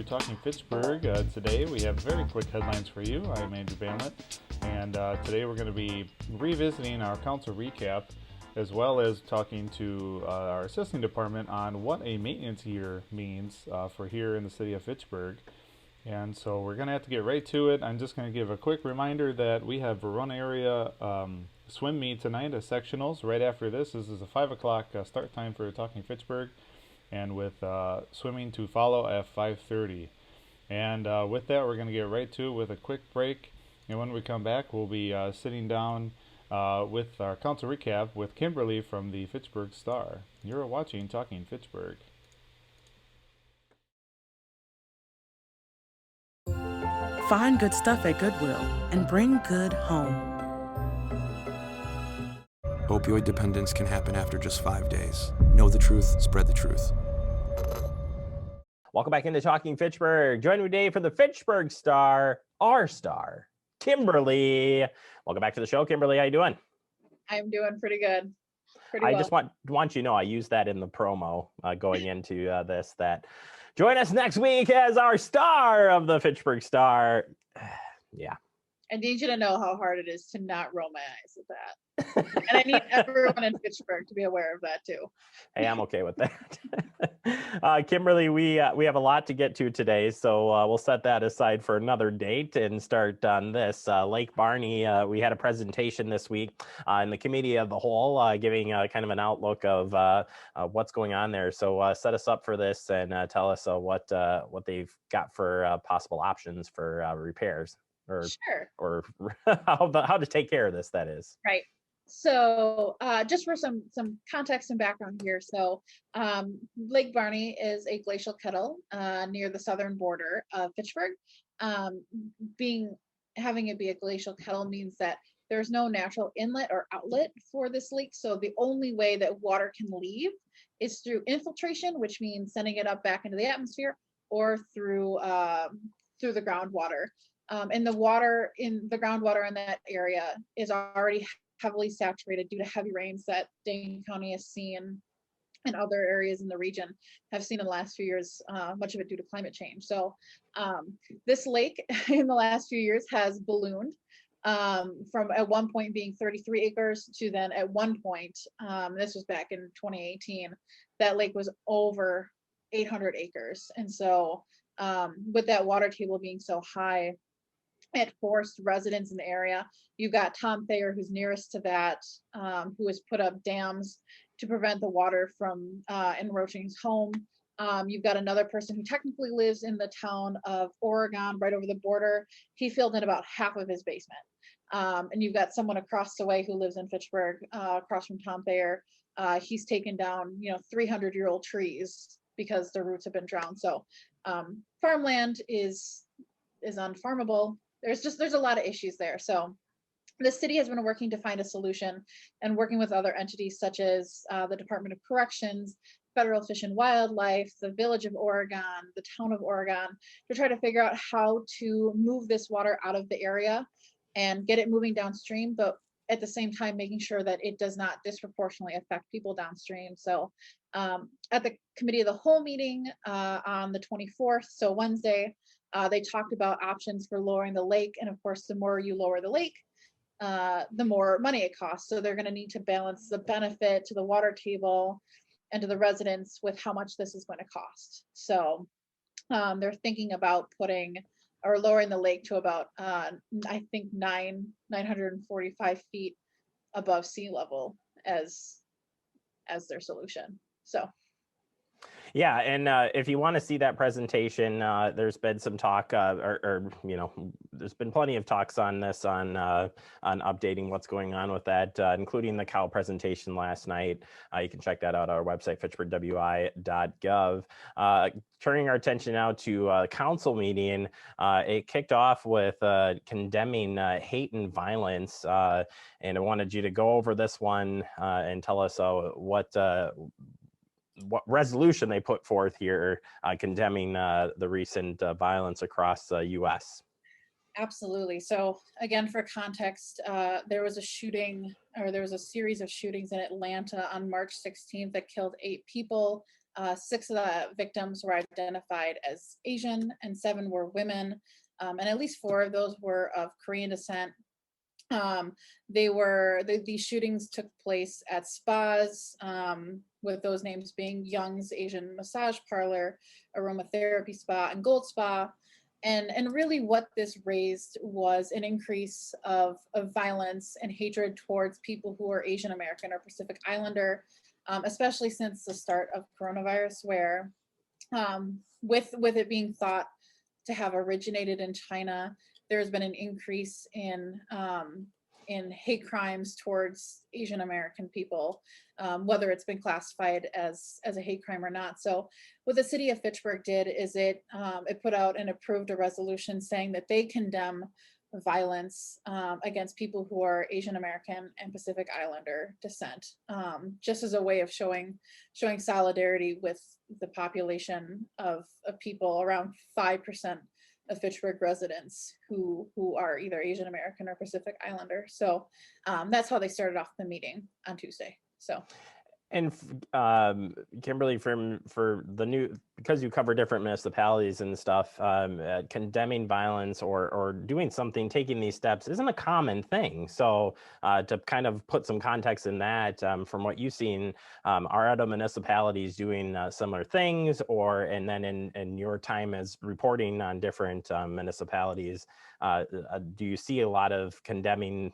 to Talking Fitchburg. Today we have very quick headlines for you. I'm Andrew Banlett, and today we're going to be revisiting our council recap, as well as talking to our assessing department on what a maintenance year means for here in the city of Fitchburg. And so we're going to have to get right to it. I'm just going to give a quick reminder that we have Verona area swim meet tonight as sectionals. Right after this is a 5 o'clock start time for Talking Fitchburg, and with swimming to follow at 5:30. And with that, we're going to get right to it with a quick break. And when we come back, we'll be sitting down with our council recap with Kimberly from the Fitchburg Star. You're watching Talking Fitchburg. Find good stuff at Goodwill and bring good home. Opioid dependence can happen after just 5 days. Know the truth, spread the truth. Welcome back into Talking Fitchburg. Joining me today for the Fitchburg Star, our star, Kimberly. Welcome back to the show, Kimberly. How you doing? I'm doing pretty good. I just want you to know I used that in the promo going into this, that join us next week as our star of the Fitchburg Star. Yeah. I need you to know how hard it is to not roll my eyes at that. And I need everyone in Fitchburg to be aware of that too. Hey, I'm okay with that. Kimberly, we have a lot to get to today, so we'll set that aside for another date and start on this. Lake Barney, we had a presentation this week in the committee of the whole, giving kind of an outlook of what's going on there. So set us up for this and tell us what they've got for possible options for repairs. Or how to take care of this, that is. Right. So just for some context and background here. So Lake Barney is a glacial kettle near the southern border of Fitchburg. Having it be a glacial kettle means that there's no natural inlet or outlet for this lake. So the only way that water can leave is through infiltration, which means sending it up back into the atmosphere, or through the groundwater. And the water in the groundwater in that area is already heavily saturated due to heavy rains that Dane County has seen, and other areas in the region have seen in the last few years, much of it due to climate change. So this lake in the last few years has ballooned from at one point being 33 acres to then at one point, this was back in 2018, that lake was over 800 acres. And so with that water table being so high, it forced residents in the area. You've got Tom Thayer, who's nearest to that, who has put up dams to prevent the water from encroaching his home. You've got another person who technically lives in the town of Oregon, right over the border. He filled in about half of his basement. And you've got someone across the way who lives in Fitchburg, across from Tom Thayer. He's taken down, 300-year-old trees because their roots have been drowned. So farmland is unfarmable. There's a lot of issues there. So the city has been working to find a solution and working with other entities such as the Department of Corrections, Federal Fish and Wildlife, the Village of Oregon, the Town of Oregon, to try to figure out how to move this water out of the area and get it moving downstream, but at the same time making sure that it does not disproportionately affect people downstream. So at the committee of the whole meeting on the 24th, so Wednesday, they talked about options for lowering the lake. And of course, the more you lower the lake, the more money it costs. So they're going to need to balance the benefit to the water table and to the residents with how much this is going to cost. So they're thinking about lowering the lake to about, I think 945 feet above sea level as their solution. So. Yeah, and if you want to see that presentation, there's been some talk, there's been plenty of talks on this, on updating what's going on with that, including the cow presentation last night. You can check that out on our website, fitchburgwi.gov. Turning our attention now to a council meeting, it kicked off with condemning hate and violence, and I wanted you to go over this one and tell us what resolution they put forth here condemning the recent violence across the U.S. Absolutely. So again, for context, there was a series of shootings in Atlanta on March 16th that killed 8 people. 6 of the victims were identified as Asian and 7 were women. And at least 4 of those were of Korean descent. These shootings took place at spas, with those names being Young's Asian Massage Parlor, Aromatherapy Spa, and Gold Spa. And really what this raised was an increase of violence and hatred towards people who are Asian American or Pacific Islander, especially since the start of coronavirus, where with it being thought to have originated in China, there's been an increase in hate crimes towards Asian American people, whether it's been classified as a hate crime or not. So what the city of Fitchburg did is it put out and approved a resolution saying that they condemn violence against people who are Asian American and Pacific Islander descent, just as a way of showing solidarity with the population of people, around 5% of Fitchburg residents who are either Asian American or Pacific Islander. So that's how they started off the meeting on Tuesday. So. And Kimberly, for the new, because you cover different municipalities and stuff, condemning violence or doing something, taking these steps isn't a common thing. So to kind of put some context in that, from what you've seen, are other municipalities doing similar things, and then in your time as reporting on different municipalities, do you see a lot of condemning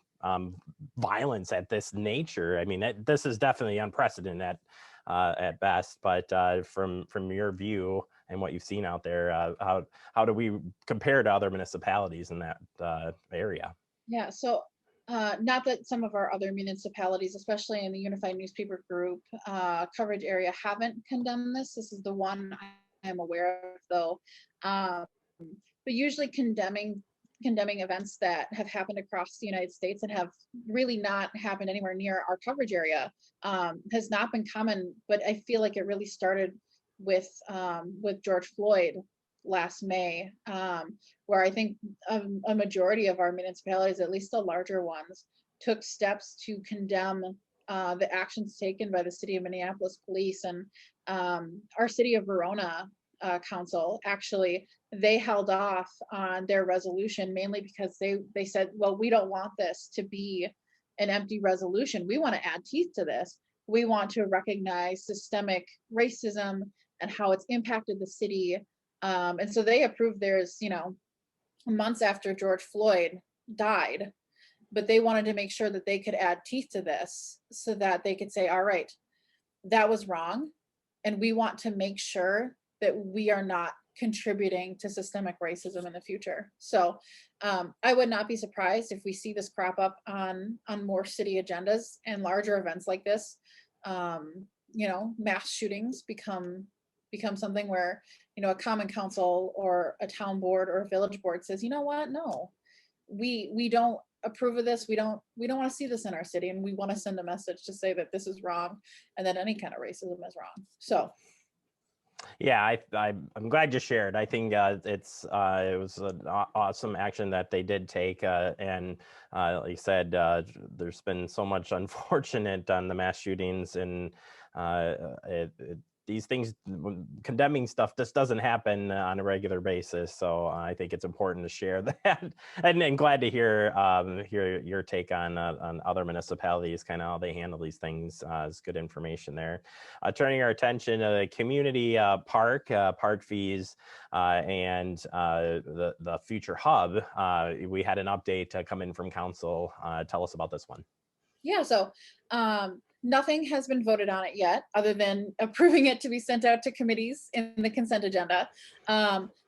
violence at this nature? I mean, this is definitely unprecedented at best, but from your view and what you've seen out there, how do we compare to other municipalities in that area? Yeah, so not that some of our other municipalities, especially in the Unified Newspaper Group coverage area, haven't condemned this. This is the one I am aware of, though. But usually condemning events that have happened across the United States and have really not happened anywhere near our coverage area has not been common. But I feel like it really started with George Floyd last May, where I think a majority of our municipalities, at least the larger ones, took steps to condemn the actions taken by the city of Minneapolis police. And our city of Verona council, actually, they held off on their resolution mainly because they said, well, we don't want this to be an empty resolution. We want to add teeth to this. We want to recognize systemic racism and how it's impacted the city. And so they approved theirs, months after George Floyd died, but they wanted to make sure that they could add teeth to this so that they could say, all right, that was wrong. And we want to make sure that we are not contributing to systemic racism in the future. So I would not be surprised if we see this crop up on more city agendas and larger events like this. Mass shootings become something where, a common council or a town board or a village board says, you know what, no, we don't approve of this. We don't want to see this in our city, and we want to send a message to say that this is wrong and that any kind of racism is wrong. So yeah, I'm glad you shared. I think it was an awesome action that they did take, and like you said, there's been so much unfortunate on the mass shootings, and these things, condemning stuff, just doesn't happen on a regular basis. So I think it's important to share that, and glad to hear your take on other municipalities, kind of how they handle these things. Is good information there. Turning our attention to the community park fees and the future hub. We had an update come in from council. Tell us about this one. Yeah, so nothing has been voted on it yet, other than approving it to be sent out to committees in the consent agenda.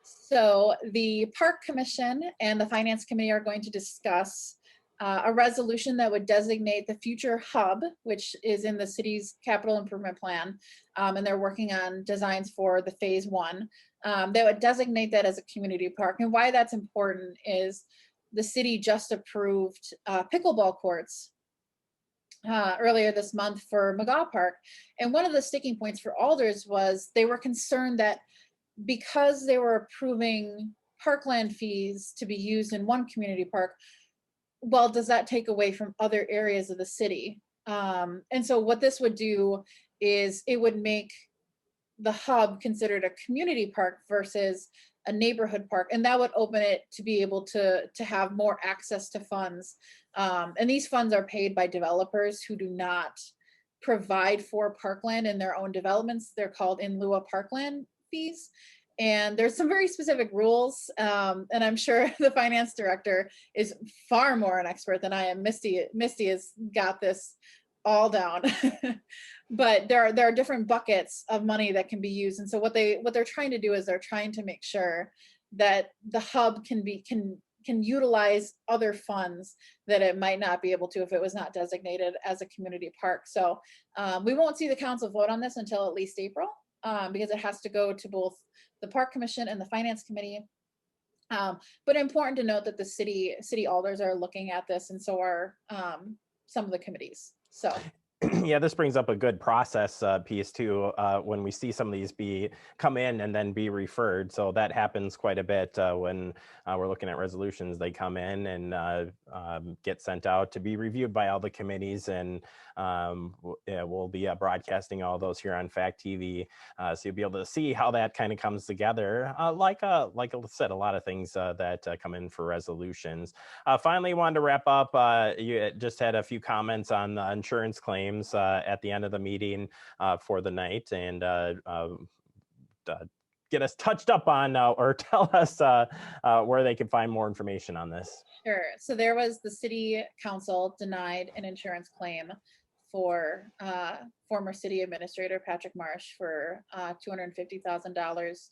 So the Park Commission and the Finance Committee are going to discuss a resolution that would designate the future hub, which is in the city's capital improvement plan, and they're working on designs for the phase 1. They would designate that as a community park. And why that's important is the city just approved pickleball courts earlier this month for McGaw Park. And one of the sticking points for alders was they were concerned that because they were approving parkland fees to be used in one community park, well, does that take away from other areas of the city? And so what this would do is it would make the hub considered a community park versus a neighborhood park, and that would open it to be able to have more access to funds. And these funds are paid by developers who do not provide for parkland in their own developments. They're called in lieu of parkland fees. And there's some very specific rules. And I'm sure the finance director is far more an expert than I am. Misty has got this all down. But there are different buckets of money that can be used. And so what they're trying to do is they're trying to make sure that the hub can utilize other funds that it might not be able to if it was not designated as a community park. So we won't see the council vote on this until at least April, because it has to go to both the park commission and the finance committee. But important to note that the city alders are looking at this, and so are some of the committees. So yeah, this brings up a good process piece too, when we see some of these come in and then be referred. So that happens quite a bit when we're looking at resolutions. They come in and get sent out to be reviewed by all the committees, and we'll be broadcasting all those here on Fact TV, so you'll be able to see how that kind of comes together. Like I said, a lot of things that come in for resolutions. Finally, wanted to wrap up. You just had a few comments on the insurance claims at the end of the meeting for the night, and get us touched up on or tell us where they can find more information on this. Sure. So there was the city council denied an insurance claim for former city administrator Patrick Marsh for $250,000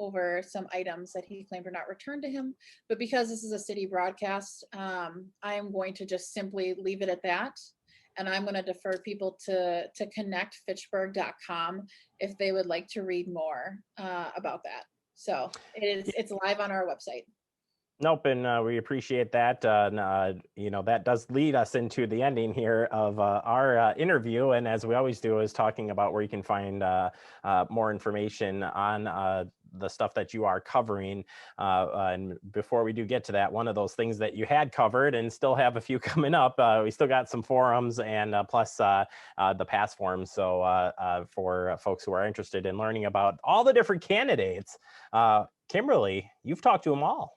over some items that he claimed were not returned to him. But because this is a city broadcast, I'm going to just simply leave it at that. And I'm going to defer people to connectfitchburg.com if they would like to read more about that. So it's live on our website. Nope, and we appreciate that. That does lead us into the ending here of our interview. And as we always do, is talking about where you can find more information on the stuff that you are covering. And before we do get to that, one of those things that you had covered and still have a few coming up, we still got some forums and plus the past forums. So for folks who are interested in learning about all the different candidates, Kimberly, you've talked to them all.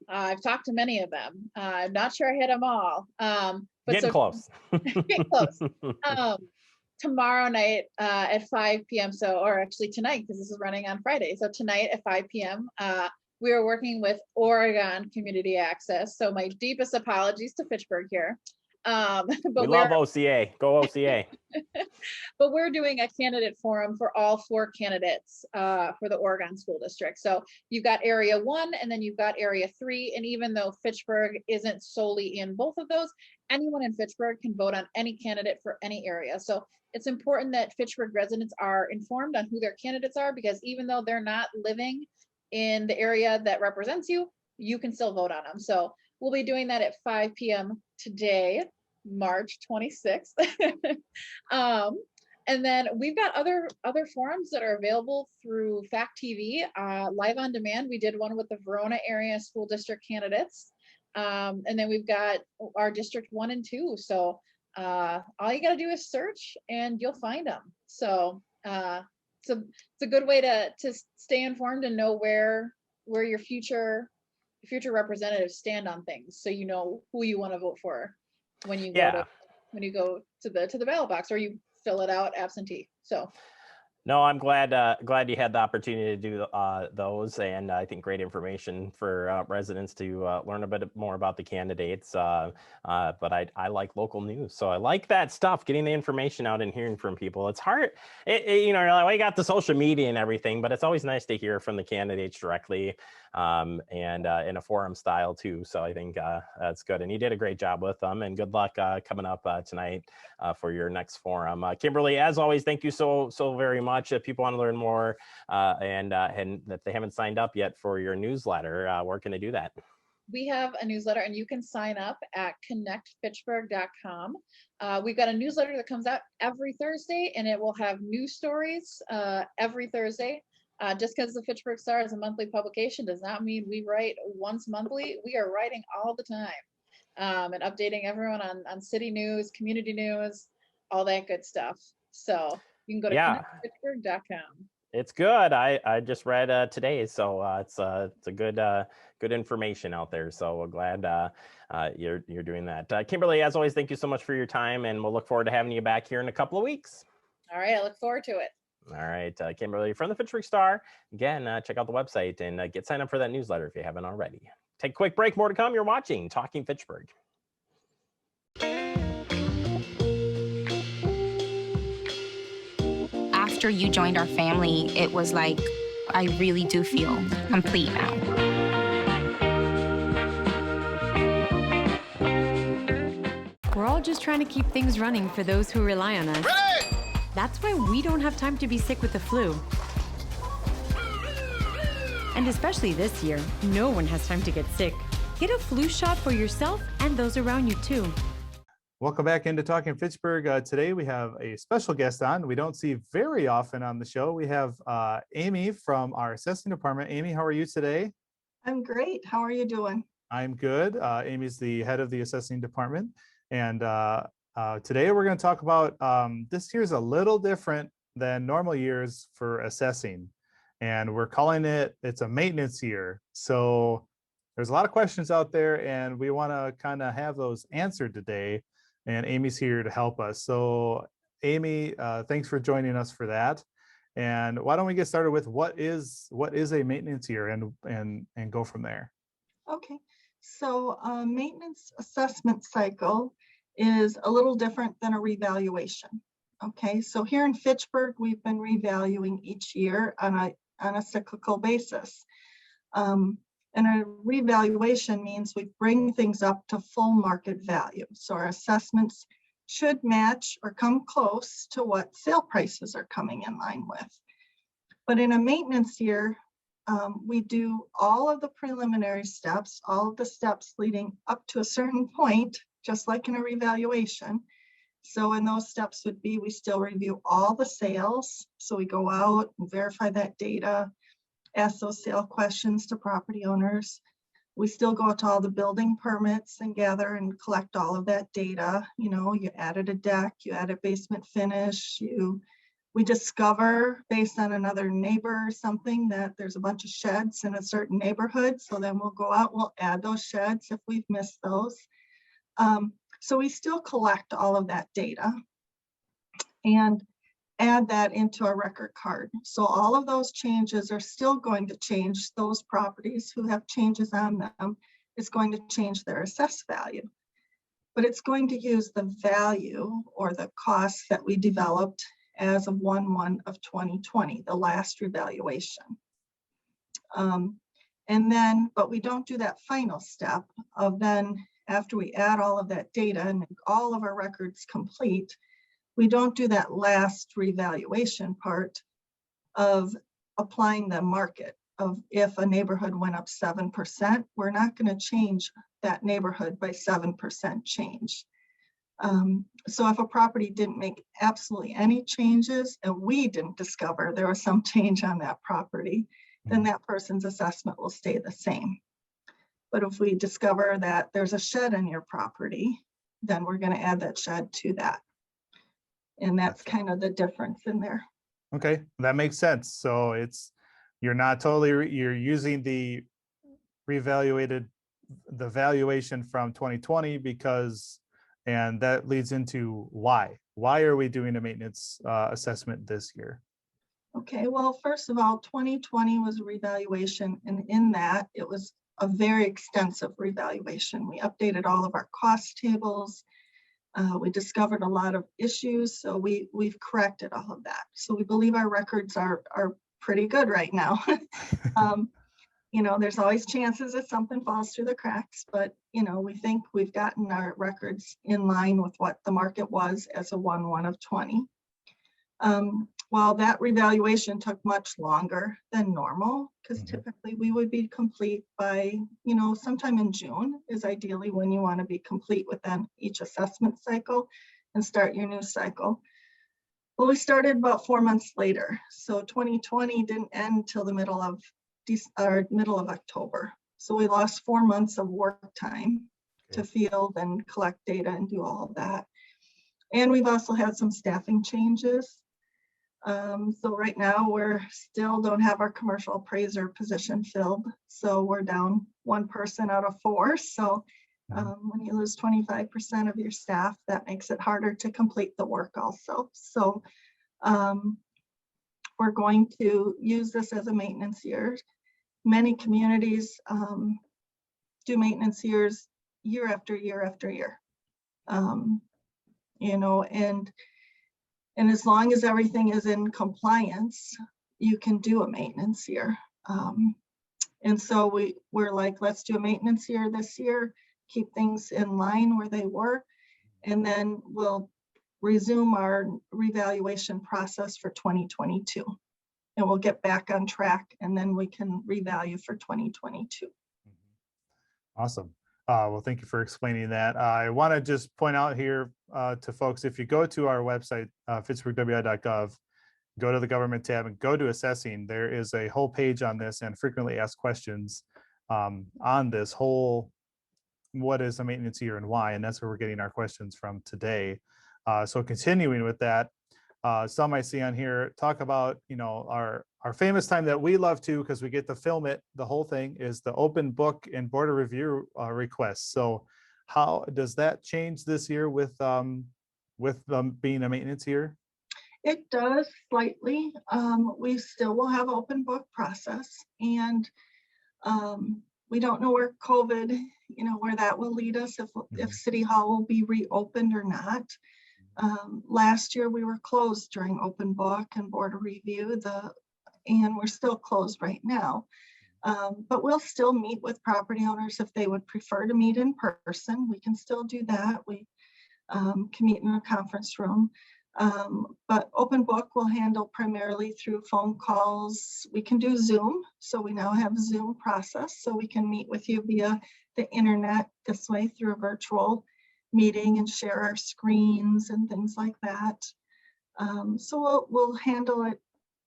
I've talked to many of them. I'm not sure I hit them all. But getting close. Getting close. Tomorrow night at 5 p.m. Or actually tonight, because this is running on Friday. So tonight at 5 p.m., we are working with Oregon Community Access. So my deepest apologies to Fitchburg here. But we love OCA. Go OCA. But we're doing a candidate forum for all 4 candidates for the Oregon School District. So you've got Area 1 and then you've got Area 3. And even though Fitchburg isn't solely in both of those, anyone in Fitchburg can vote on any candidate for any area. So it's important that Fitchburg residents are informed on who their candidates are, because even though they're not living in the area that represents you, you can still vote on them. So we'll be doing that at 5 p.m. today, March 26th. And then we've got other forums that are available through Fact TV, live on demand. We did one with the Verona area school district candidates. And then we've got our District 1 and 2. So all you got to do is search and you'll find them. So it's a good way to stay informed and know where your future representatives stand on things, so you know who you want to vote for when you go to the ballot box, or you fill it out absentee. So no, I'm glad you had the opportunity to do those, and I think great information for residents to learn a bit more about the candidates. But I like local news, so I like that stuff, getting the information out and hearing from people. It's hard, you're like, well, you got the social media and everything, but it's always nice to hear from the candidates directly, and in a forum style too. So I think that's good, and you did a great job with them, and good luck coming up tonight for your next forum. Kimberly, as always, thank you so very much. If people want to learn more and that they haven't signed up yet for your newsletter, where can they do that? We have a newsletter, and you can sign up at connectfitchburg.com. We've got a newsletter that comes out every Thursday, and it will have news stories every Thursday. Just because the Fitchburg Star is a monthly publication does not mean we write once monthly. We are writing all the time, and updating everyone on city news, community news, all that good stuff. So you can go to connectfitchburg.com. It's good. I just read today, so it's a good information out there. So we're glad you're doing that. Kimberly, as always, thank you so much for your time, and we'll look forward to having you back here in a couple of weeks. All right, I look forward to it. All right, Kimberly from the Fitchburg Star. Again, check out the website and get signed up for that newsletter if you haven't already. Take a quick break. More to come. You're watching Talking Fitchburg. After you joined our family, it was like, I really do feel complete now. We're all just trying to keep things running for those who rely on us. Ready! That's why we don't have time to be sick with the flu. And especially this year, no one has time to get sick. Get a flu shot for yourself and those around you too. Welcome back into Talking Fitchburg. Today we have a special guest on. We don't see very often on the show. We have Amy from our assessing department. Amy, how are you today? I'm great. How are you doing? I'm good. Amy's the head of the assessing department. And today we're going to talk about this year's a little different than normal years for assessing. And we're calling it's a maintenance year. So there's a lot of questions out there, and we want to kind of have those answered today. And Amy's here to help us. So Amy, thanks for joining us for that. And why don't we get started with what is a maintenance year and go from there. Okay, so a maintenance assessment cycle is a little different than a revaluation. Okay, so here in Fitchburg, we've been revaluing each year on a cyclical basis. And a revaluation means we bring things up to full market value. So our assessments should match or come close to what sale prices are coming in line with. But in a maintenance year, we do all of the preliminary steps, all of the steps leading up to a certain point, just like in a revaluation. So in those steps would be, we still review all the sales. So we go out and verify that data, ask those sale questions to property owners. We still go out to all the building permits and gather and collect all of that data. You know, you added a deck, you added basement finish, we discover based on another neighbor or something that there's a bunch of sheds in a certain neighborhood. So then we'll go out, we'll add those sheds if we've missed those. So we still collect all of that data and add that into a record card. So all of those changes are still going to change those properties who have changes on them. It's going to change their assessed value, but it's going to use the value or the costs that we developed as of 1/1 of 2020, the last revaluation. But we don't do that final step of then after we add all of that data and make all of our records complete, we don't do that last revaluation part of applying the market of if a neighborhood went up 7%, we're not going to change that neighborhood by 7% change. So if a property didn't make absolutely any changes and we didn't discover there was some change on that property, then that person's assessment will stay the same. But if we discover that there's a shed in your property, then we're going to add that shed to that. And that's kind of the difference in there. Okay, that makes sense. So you're not totally, you're using the valuation from 2020 and that leads into why. Why are we doing a maintenance assessment this year? Okay, well, first of all, 2020 was a revaluation, and in that, it was a very extensive revaluation. We updated all of our cost tables. We discovered a lot of issues, so we've corrected all of that. So we believe our records are pretty good right now. You know, there's always chances that something falls through the cracks, but you know, we think we've gotten our records in line with what the market was as a 1/1 of 20. Well, that revaluation took much longer than normal because typically we would be complete by, you know, sometime in June is ideally when you want to be complete within each assessment cycle and start your new cycle. Well, we started about 4 months later. So 2020 didn't end till the middle of October. So we lost 4 months of work time to field and collect data and do all of that. And we've also had some staffing changes. So right now we're still don't have our commercial appraiser position filled. So we're down one person out of 4. So when you lose 25% of your staff, that makes it harder to complete the work also. So we're going to use this as a maintenance year. Many communities do maintenance years year after year after year. You know, and as long as everything is in compliance, you can do a maintenance year. And so we're like, let's do a maintenance year this year, keep things in line where they were, and then we'll resume our revaluation process for 2022. And we'll get back on track, and then we can revalue for 2022. Awesome. Well, thank you for explaining that. I want to just point out here to folks, if you go to our website, fitchburgwi.gov, go to the government tab and go to assessing, there is a whole page on this and frequently asked questions on this whole, what is a maintenance year and why? And that's where we're getting our questions from today. So continuing with that, some I see on here talk about, you know, our famous time that we love to, because we get to film it, the whole thing, is the open book and board of review requests. So how does that change this year with being a maintenance year? It does slightly. We still will have open book process, and we don't know where COVID, you know, where that will lead us, if City Hall will be reopened or not. Last year we were closed during open book and board of review, and we're still closed right now. But we'll still meet with property owners if they would prefer to meet in person. We can still do that. We can meet in a conference room. But open book will handle primarily through phone calls. We can do Zoom. So we now have Zoom process. So we can meet with you via the internet this way through a virtual meeting and share our screens and things like that. So we'll handle it,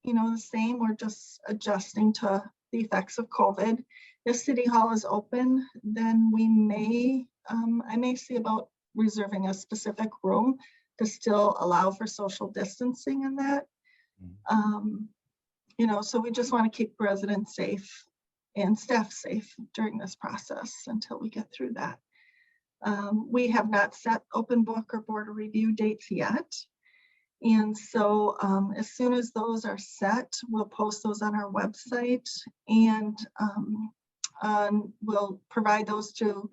you know, the same. We're just adjusting to the effects of COVID. If City Hall is open, then we may, I may see about reserving a specific room to still allow for social distancing in that. You know, so we just want to keep residents safe and staff safe during this process until we get through that. We have not set open book or board of review dates yet. And so as soon as those are set, we'll post those on our website, and we'll provide those to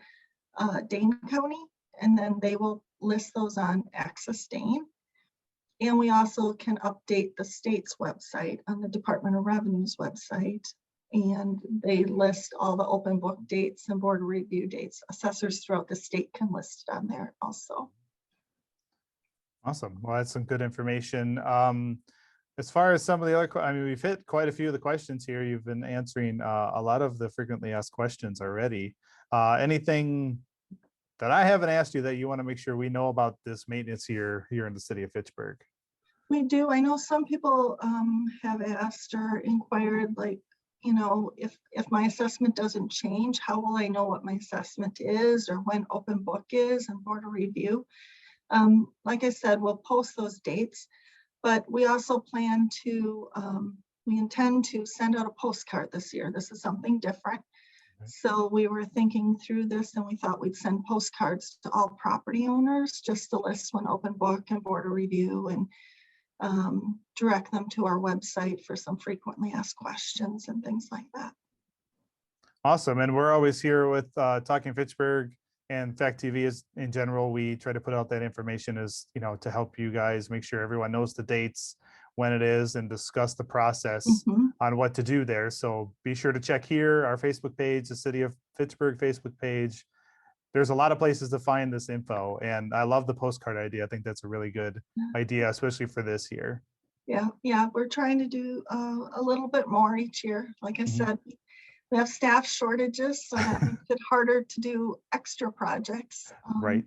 Dane County, and then they will list those on Access Dane. And we also can update the state's website on the Department of Revenue's website, and they list all the open book dates and board review dates. Assessors throughout the state can list it on there also. Awesome. Well, that's some good information. As far as some of the other, I mean, we've hit quite a few of the questions here. You've been answering a lot of the frequently asked questions already. Anything that I haven't asked you that you want to make sure we know about this maintenance here in the city of Fitchburg? We do. I know some people have asked or inquired, like, you know, if my assessment doesn't change, how will I know what my assessment is, or when open book is and board of review? Like I said, we'll post those dates, but we also plan to, we intend to send out a postcard this year. This is something different. Okay. So we were thinking through this, and we thought we'd send postcards to all property owners just to list when open book and board of review, and direct them to our website for some frequently asked questions and things like that. Awesome. And we're always here with Talking Fitchburg and Fact TV is in general. We try to put out that information as, you know, to help you guys make sure everyone knows the dates, when it is, and discuss the process on what to do there. So be sure to check here, our Facebook page, the City of Fitchburg Facebook page. There's a lot of places to find this info, and I love the postcard idea. I think that's a really good idea, especially for this year. Yeah, we're trying to do a little bit more each year. Like I said, we have staff shortages, so that makes it harder to do extra projects. Right.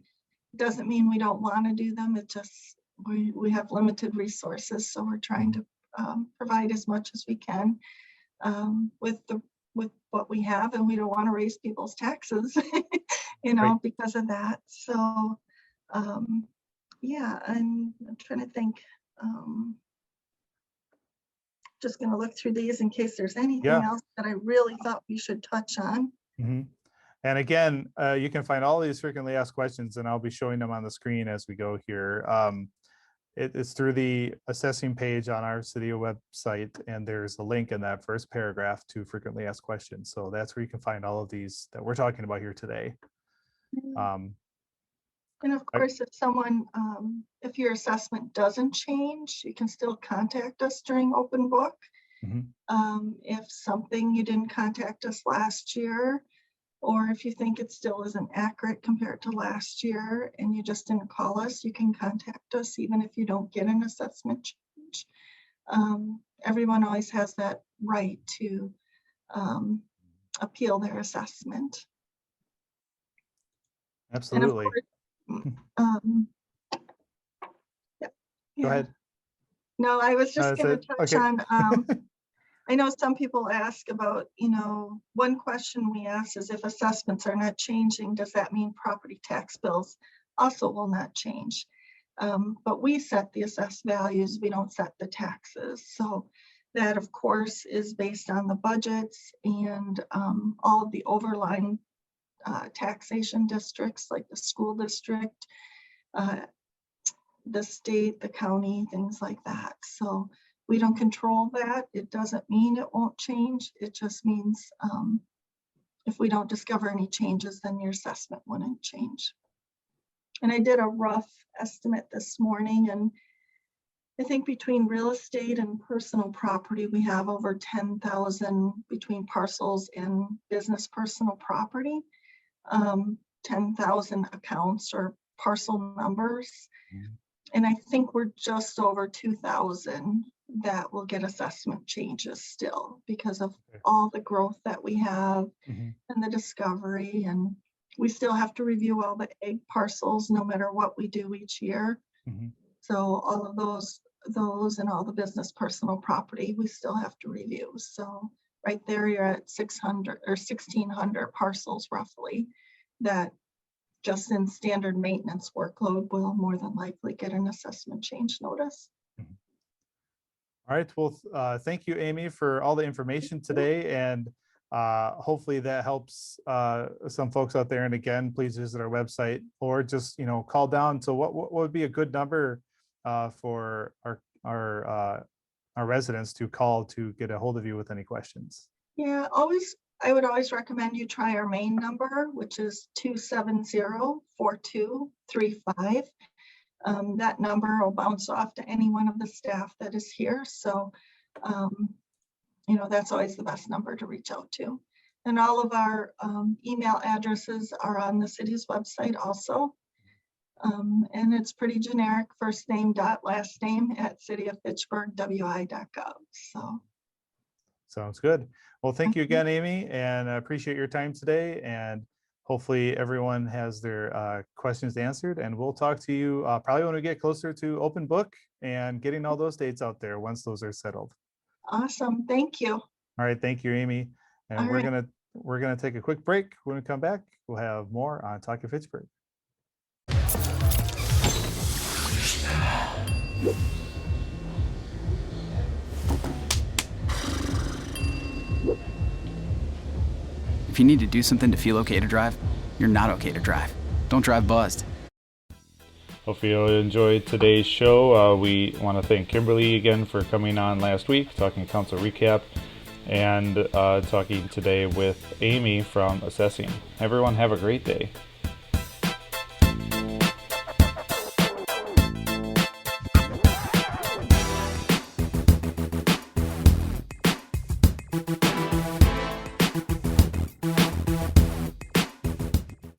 Doesn't mean we don't want to do them. It just, we have limited resources, so we're trying to provide as much as we can with what we have, and we don't want to raise people's taxes, you know, because of that. So yeah, and I'm trying to think. just going to look through these in case there's anything Yeah. else that I really thought we should touch on. Mm-hmm. And again, you can find all these frequently asked questions, and I'll be showing them on the screen as we go here. It's through the assessing page on our city website, and there's a link in that first paragraph to frequently asked questions. So that's where you can find all of these that we're talking about here today. And of course, if someone, if your assessment doesn't change, you can still contact us during open book. If something you didn't contact us last year, or if you think it still isn't accurate compared to last year and you just didn't call us, you can contact us even if you don't get an assessment change. Everyone always has that right to appeal their assessment. Absolutely. Go ahead. No, I was just going to touch on, I know some people ask about, one question we ask is if assessments are not changing, does that mean property tax bills also will not change? But we set the assessed values, we don't set the taxes. So that, of course, is based on the budgets and all of the overlying taxation districts like the school district, the state, the county, things like that. So we don't control that. It doesn't mean it won't change. It just means if we don't discover any changes, then your assessment wouldn't change. And I did a rough estimate this morning, and I think between real estate and personal property, we have over 10,000 between parcels and business personal property, 10,000 accounts or parcel numbers. And I think we're just over 2,000 that will get assessment changes still because of all the growth that we have and the discovery. And we still have to review all the egg parcels no matter what we do each year. So all of those and all the business personal property, we still have to review. So right there, you're at 600 or 1,600 parcels roughly that just in standard maintenance workload will more than likely get an assessment change notice. All right. Well, thank you, Amy, for all the information today. And hopefully that helps some folks out there. And again, please visit our website or just, call down. So what would be a good number for our residents to call to get a hold of you with any questions? Yeah, I would always recommend you try our main number, which is 270-4235. That number will bounce off to any one of the staff that is here. So, that's always the best number to reach out to. And all of our email addresses are on the city's website also. And it's pretty generic, first name dot last name at cityofFitchburgwi.gov. So. Sounds good. Well, thank you again, Amy, and I appreciate your time today. And hopefully everyone has their questions answered. And we'll talk to you probably when we get closer to open book and getting all those dates out there once those are settled. Awesome. Thank you. All right. Thank you, Amy. And we're gonna take a quick break. When we come back, we'll have more on Talking Fitchburg. If you need to do something to feel okay to drive, you're not okay to drive. Don't drive buzzed. Hopefully you enjoyed today's show. We want to thank Kimberly again for coming on last week, talking council recap, and talking today with Amy from Assessing. Everyone have a great day. Thank you.